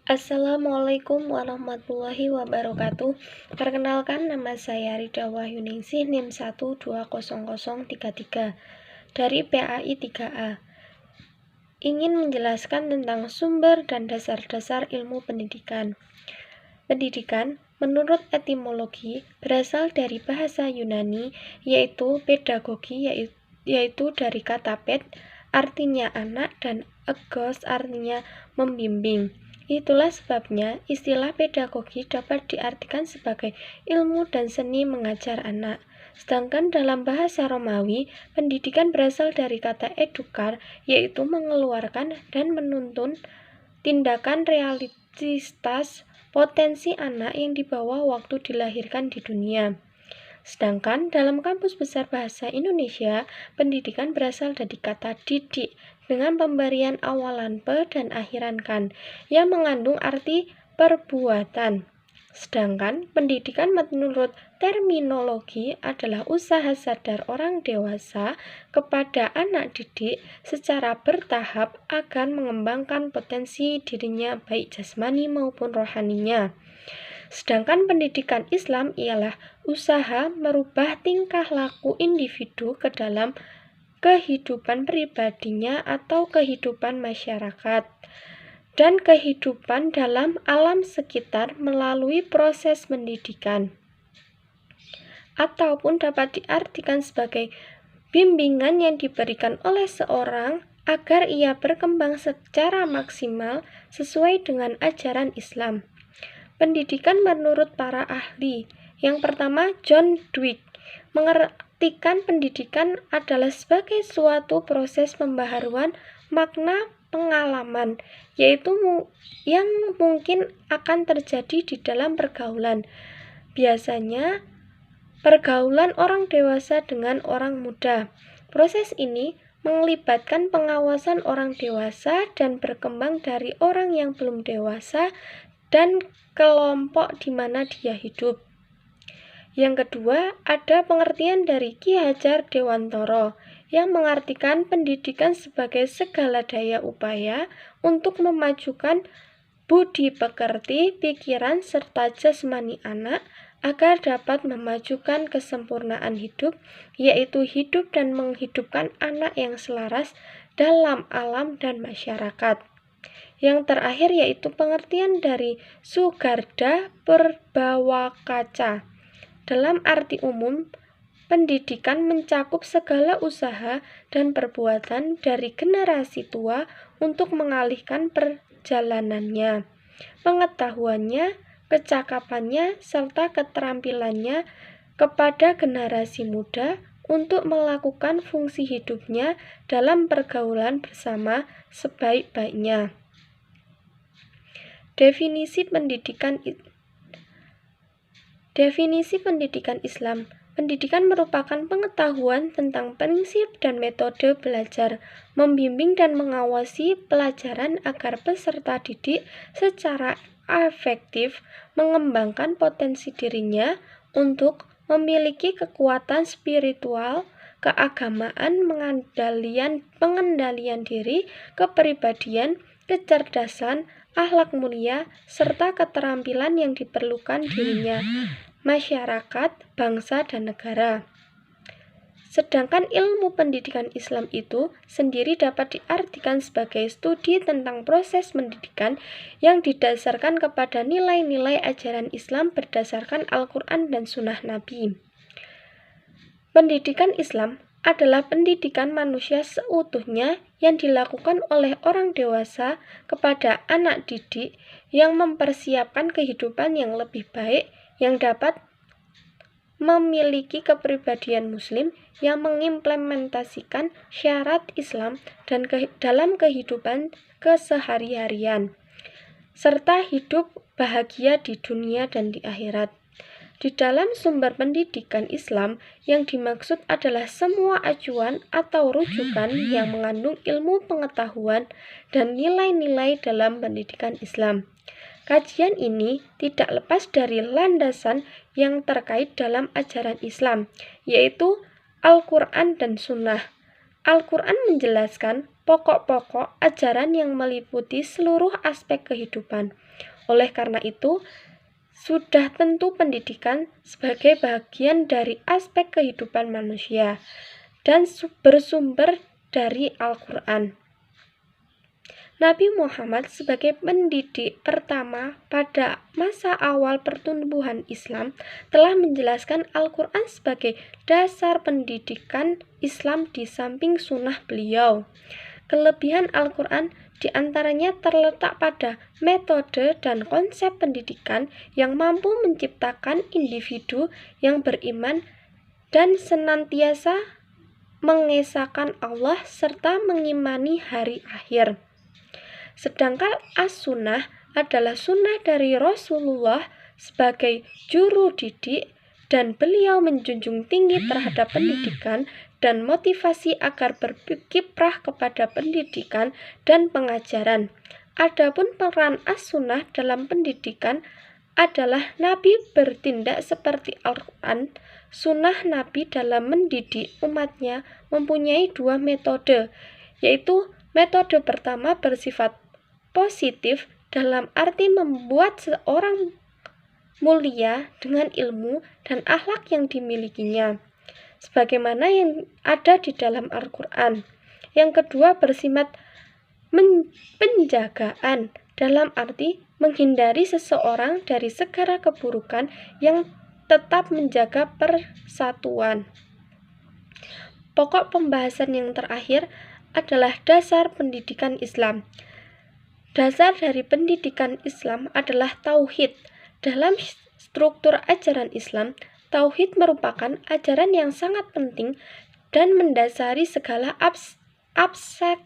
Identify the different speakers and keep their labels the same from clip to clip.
Speaker 1: Assalamualaikum warahmatullahi wabarakatuh. Perkenalkan, nama saya Rida Wahyuningsih, NIM 1200033 dari PAI 3A. Ingin menjelaskan tentang sumber dan dasar-dasar ilmu pendidikan. Pendidikan, menurut etimologi, berasal dari bahasa Yunani, yaitu pedagogi, yaitu dari kata ped, artinya anak, dan egos, artinya membimbing. Itulah sebabnya istilah pedagogi dapat diartikan sebagai ilmu dan seni mengajar anak. Sedangkan dalam bahasa Romawi, pendidikan berasal dari kata edukar, yaitu mengeluarkan dan menuntun tindakan realitas potensi anak yang dibawa waktu dilahirkan di dunia. Sedangkan dalam Kamus Besar Bahasa Indonesia, pendidikan berasal dari kata didik dengan pemberian awalan pe dan akhiran kan yang mengandung arti perbuatan. Sedangkan pendidikan menurut terminologi adalah usaha sadar orang dewasa kepada anak didik secara bertahap agar mengembangkan potensi dirinya baik jasmani maupun rohaninya. Sedangkan pendidikan Islam ialah usaha merubah tingkah laku individu ke dalam kehidupan pribadinya atau kehidupan masyarakat dan kehidupan dalam alam sekitar melalui proses pendidikan, ataupun dapat diartikan sebagai bimbingan yang diberikan oleh seorang agar ia berkembang secara maksimal sesuai dengan ajaran Islam. Pendidikan menurut para ahli. Yang pertama, John Dewey mengartikan pendidikan adalah sebagai suatu proses pembaharuan makna pengalaman, yaitu yang mungkin akan terjadi di dalam pergaulan. Biasanya, pergaulan orang dewasa dengan orang muda. Proses ini melibatkan pengawasan orang dewasa dan berkembang dari orang yang belum dewasa dan kelompok di mana dia hidup. Yang kedua, ada pengertian dari Ki Hajar Dewantara yang mengartikan pendidikan sebagai segala daya upaya untuk memajukan budi pekerti, pikiran, serta jasmani anak agar dapat memajukan kesempurnaan hidup, yaitu hidup dan menghidupkan anak yang selaras dalam alam dan masyarakat. Yang terakhir yaitu pengertian dari Sugarda Purbawakaca. Dalam arti umum, pendidikan mencakup segala usaha dan perbuatan dari generasi tua untuk mengalihkan perjalanannya, pengetahuannya, kecakapannya, serta keterampilannya kepada generasi muda untuk melakukan fungsi hidupnya dalam pergaulan bersama sebaik-baiknya. Definisi pendidikan Islam. Pendidikan merupakan pengetahuan tentang prinsip dan metode belajar, membimbing dan mengawasi pelajaran agar peserta didik secara efektif mengembangkan potensi dirinya untuk memiliki kekuatan spiritual, keagamaan, pengendalian diri, kepribadian, kecerdasan, akhlak mulia, serta keterampilan yang diperlukan dirinya, masyarakat, bangsa, dan negara. Sedangkan ilmu pendidikan Islam itu sendiri dapat diartikan sebagai studi tentang proses pendidikan yang didasarkan kepada nilai-nilai ajaran Islam berdasarkan Al-Quran dan Sunnah Nabi. Pendidikan Islam adalah pendidikan manusia seutuhnya yang dilakukan oleh orang dewasa kepada anak didik yang mempersiapkan kehidupan yang lebih baik, yang dapat memiliki kepribadian muslim yang mengimplementasikan syarat Islam dan dalam kehidupan kesehari-harian, serta hidup bahagia di dunia dan di akhirat. Di dalam sumber pendidikan Islam, yang dimaksud adalah semua acuan atau rujukan yang mengandung ilmu pengetahuan dan nilai-nilai dalam pendidikan Islam. Kajian ini tidak lepas dari landasan yang terkait dalam ajaran Islam, yaitu Al-Quran dan Sunnah. Al-Quran menjelaskan pokok-pokok ajaran yang meliputi seluruh aspek kehidupan. Oleh karena itu, sudah tentu pendidikan sebagai bagian dari aspek kehidupan manusia dan bersumber dari Al-Quran. Nabi Muhammad sebagai pendidik pertama pada masa awal pertumbuhan Islam telah menjelaskan Al-Quran sebagai dasar pendidikan Islam di samping sunnah beliau. Kelebihan Al-Quran diantaranya terletak pada metode dan konsep pendidikan yang mampu menciptakan individu yang beriman dan senantiasa mengesahkan Allah serta mengimani hari akhir. Sedangkan as-sunnah adalah sunnah dari Rasulullah sebagai juru didik dan beliau menjunjung tinggi terhadap pendidikan dan motivasi agar berkiprah kepada pendidikan dan pengajaran. Adapun peran as-sunnah dalam pendidikan adalah Nabi bertindak seperti Al-Quran. Sunnah Nabi dalam mendidik umatnya mempunyai dua metode, yaitu metode pertama bersifat positif dalam arti membuat seorang mulia dengan ilmu dan akhlak yang dimilikinya, sebagaimana yang ada di dalam Al-Quran. Yang kedua bersifat penjagaan dalam arti menghindari seseorang dari segala keburukan yang tetap menjaga persatuan. Pokok pembahasan yang terakhir adalah dasar pendidikan Islam. Dasar dari pendidikan Islam adalah tauhid. Dalam struktur ajaran Islam, tauhid merupakan ajaran yang sangat penting dan mendasari segala aspek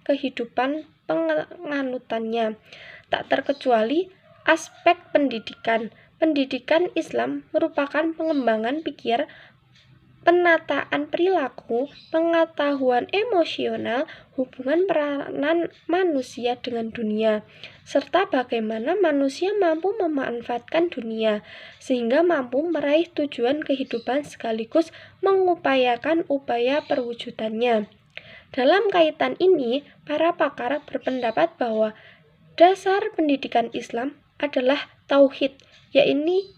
Speaker 1: kehidupan penganutannya, tak terkecuali aspek pendidikan. Pendidikan Islam merupakan pengembangan pikir, penataan perilaku, pengetahuan emosional, hubungan peranan manusia dengan dunia, serta bagaimana manusia mampu memanfaatkan dunia, sehingga mampu meraih tujuan kehidupan sekaligus mengupayakan upaya perwujudannya. Dalam kaitan ini, para pakar berpendapat bahwa dasar pendidikan Islam adalah tauhid, yaitu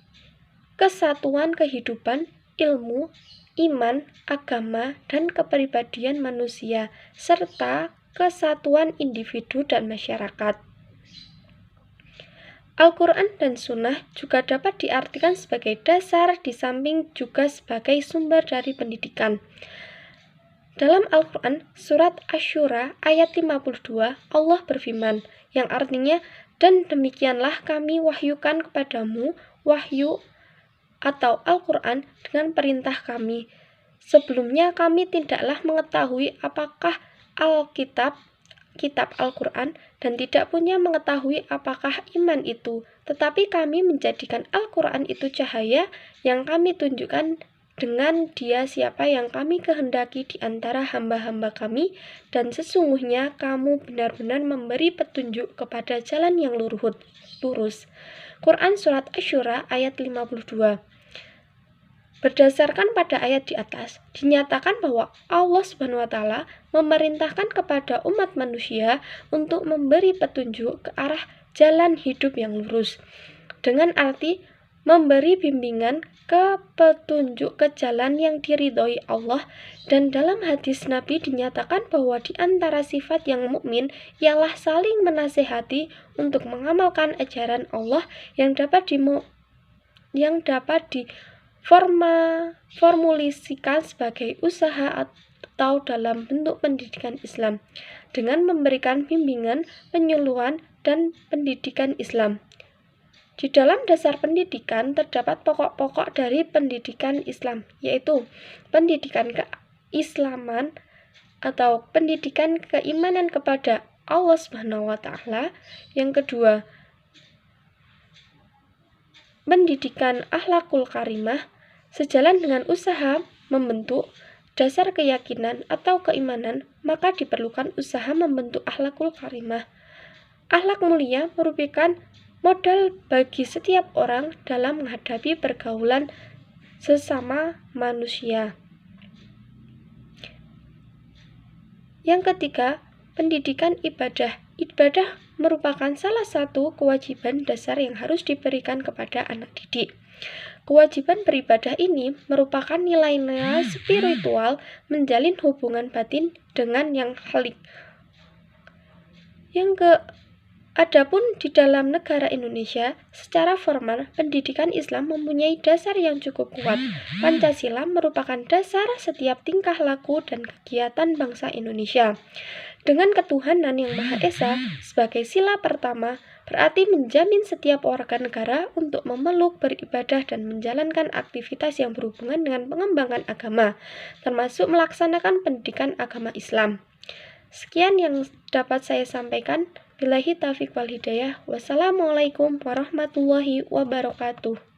Speaker 1: kesatuan kehidupan, ilmu, iman, agama, dan kepribadian manusia, serta kesatuan individu dan masyarakat. Al-Quran dan Sunnah juga dapat diartikan sebagai dasar di samping juga sebagai sumber dari pendidikan. Dalam Al-Quran, surat Asy-Syura ayat 52, Allah berfirman, yang artinya, dan demikianlah kami wahyukan kepadamu wahyu atau Al-Quran dengan perintah kami. Sebelumnya kami tidaklah mengetahui apakah kitab Al-Quran dan tidak punya mengetahui apakah iman itu. Tetapi kami menjadikan Al-Quran itu cahaya yang kami tunjukkan dengan dia siapa yang kami kehendaki di antara hamba-hamba kami, dan sesungguhnya kamu benar-benar memberi petunjuk kepada jalan yang lurus. Quran Surat Asy-Syura ayat 52. Berdasarkan pada ayat di atas, dinyatakan bahwa Allah SWT memerintahkan kepada umat manusia untuk memberi petunjuk ke arah jalan hidup yang lurus, dengan arti memberi bimbingan ke petunjuk ke jalan yang diridhoi Allah. Dan dalam hadis Nabi dinyatakan bahwa di antara sifat yang mukmin ialah saling menasehati untuk mengamalkan ajaran Allah yang dapat formulasikan sebagai usaha atau dalam bentuk pendidikan Islam dengan memberikan bimbingan, penyuluhan, dan pendidikan Islam. Di dalam dasar pendidikan terdapat pokok-pokok dari pendidikan Islam, yaitu pendidikan keislaman atau pendidikan keimanan kepada Allah SWT. Yang kedua, pendidikan akhlakul karimah. Sejalan dengan usaha membentuk dasar keyakinan atau keimanan, maka diperlukan usaha membentuk akhlakul karimah. Akhlak mulia merupakan modal bagi setiap orang dalam menghadapi pergaulan sesama manusia. Yang ketiga, pendidikan ibadah. Ibadah merupakan salah satu kewajiban dasar yang harus diberikan kepada anak didik. Kewajiban beribadah ini merupakan nilai-nilai spiritual menjalin hubungan batin dengan yang khalik. Adapun di dalam negara Indonesia, secara formal, pendidikan Islam mempunyai dasar yang cukup kuat. Pancasila merupakan dasar setiap tingkah laku dan kegiatan bangsa Indonesia. Dengan ketuhanan yang Maha Esa sebagai sila pertama, berarti menjamin setiap warga negara untuk memeluk, beribadah, dan menjalankan aktivitas yang berhubungan dengan pengembangan agama, termasuk melaksanakan pendidikan agama Islam. Sekian yang dapat saya sampaikan. Billahi taufiq wal hidayah. Wassalamualaikum warahmatullahi wabarakatuh.